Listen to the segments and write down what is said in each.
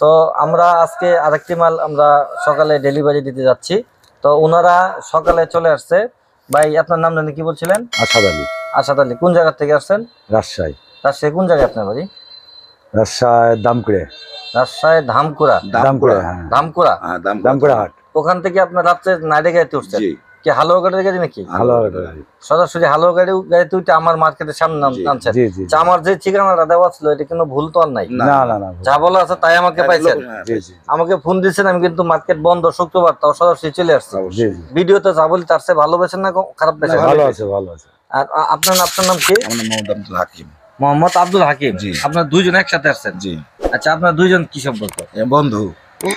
তো আমরা আজকে আরেকটি মাল আমরা সকালে ডেলিভারি দিতে যাচ্ছি। তো ওনারা সকালে চলে আসছে। ভাই আপনার নাম জানি কি বলছিলেন? আসাদ আলী। আসাদ আলী, কোন জায়গা থেকে আসছেন? রাজশাহী। রাজশাহী কোন জায়গায় আপনার বাড়ি? রাজশাহী দামকুড়ে। রাজশাহী ধামকুড়া। দামকুড়ে, ধামকুড়া, দামকুড়া হাট। ওখান থেকে আপনার রাত্রে নাইটে গাড়িতে উঠছেন? কি হালুয়া গাড়িতে গাড়ি নাকি? হালুয়া। সরাসরি হালুয়া গাড়িতে উঠে আমার মার্কেটের সামনে নামছেন? আমার যে ঠিকানাটা দেওয়া ছিল এটা কিন্তু ভুল তো আর নাই? না, যা বলা আছে তাই আমাকে পাইছেন। আমাকে ফোন দিয়েছেন, আমি কিন্তু মার্কেট বন্ধ শুক্রবার, তাও সরাসরি চলে আসছি। ভিডিওতে যা বলি তার চেয়ে ভালো বেছেন না খারাপ বেছেন? ভালো আছে, ভালো আছে। আর আপনার নাম কি? মোহাম্মদ আব্দুল হাকিম। মোহাম্মদ আব্দুল হাকিম। আপনার দুইজন একসাথে আসছেন? জি। আচ্ছা, আপনার দুইজন কি সম্পর্ক? বন্ধু।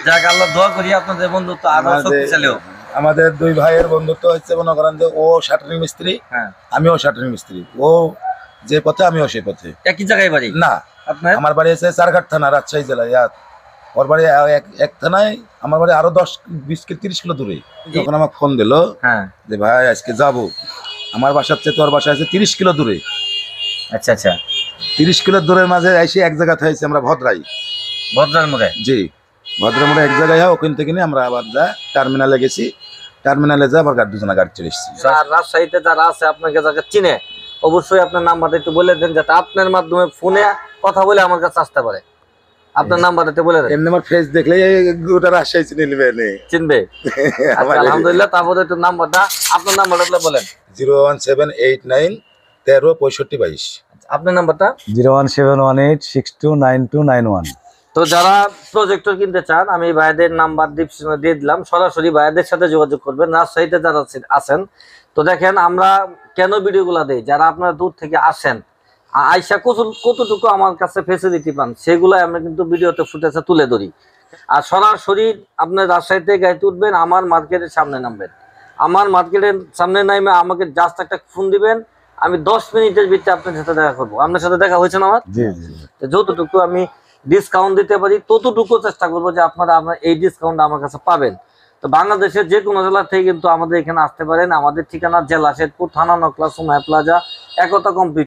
যাক, আল্লাহ দোয়া করি আপনাদের বন্ধুত্ব আরো শক্তিশালী হোক। আমাদের দুই ভাইয়ের বন্ধুত্ব হচ্ছে, মনে করেন যে ও শাটারিং মিস্ত্রি, আমিও শাটারিং মিস্ত্রি। ও যে পথে আমিও সেই পথে। একই জায়গায় বাড়ি না, আপনার? আমার বাড়ি আছে চারঘাট থানা, রাজশাহী জেলায়। ওর বাড়ি এক থানায়, আমার বাড়ি আরো 10-20-30 কিলো দূরে। যখন আমাকে ফোন দিল যে ভাই আজকে যাবো, আমার বাসার চেয়ে তোর বাসা আছে 30 কিলো দূরে। আচ্ছা আচ্ছা। 30 কিলো দূরের মাঝে এসে এক জায়গাতে হয়েছে আমরা ভদ্রার মোড়ে। জি, ভদ্রার মোড়ে এক জায়গায় হয়। ওখান থেকে নিয়ে আমরা আবার যা টার্মিনালে গেছি। টার্মিনালে যা আবার দুজনে গাড়ি চলে এসেছি। রাজশাহীতে যারা আছে আপনাকে যাকে চিনে, অবশ্যই আপনার নাম্বারটা একটু বলে দেন, যাতে আপনার মাধ্যমে ফোনে কথা বলে আমার কাছে আসতে পারে। আপনার নাম্বারটা বলে দেন। এমনি আমার ফেস দেখলে গোটা রাজশাহী চিনবে। আলহামদুলিল্লাহ। তারপরে একটু নাম্বারটা, আপনার নাম্বারটা বলেন। 01789 13 65 22। আপনার নাম্বারটা? 01718629291। তো যারা প্রজেক্টর কিনতে চান, আমি ভাইদের নাম্বার ডিসক্রিপশনে দিয়ে দিলাম, সরাসরি ভাইদের সাথে যোগাযোগ করবেন। রাজশাহীতে যারা আছেন, তো দেখেন আমরা কেন ভিডিওগুলো দেই, যারা আপনারা দূর থেকে আসেন আইসা কতটুকু আমার কাছে ফেসিলিটি পান, সেগুলো আমরা কিন্তু ভিডিওতে ফুটেজে তুলে ধরি। আর সরাসরি আপনার রাজশাহীতে গাড়িতে উঠবেন, আমার মার্কেটের সামনে নামবেন। আমার মার্কেটের সামনে নামে আমাকে জাস্ট একটা ফোন দিবেন, আমি 10 মিনিটের ভিতরে আপনার সাথে দেখা করবো। আপনার সাথে দেখা হয়েছে না আমার? যতটুকু আমি ডিসকাউন্ট দিতে পারি ততটুকু চেষ্টা করবো যে আপনারা এই ডিসকাউন্ট আমার কাছে পাবেন। তো বাংলাদেশের যে কোনো জেলা থেকে কিন্তু আমাদের এখানে আসতে পারেন। আমাদের ঠিকানা জেলা শেরপুর, থানা নকলা, সুমাইয়া প্লাজা, একতা কমপ্লিট।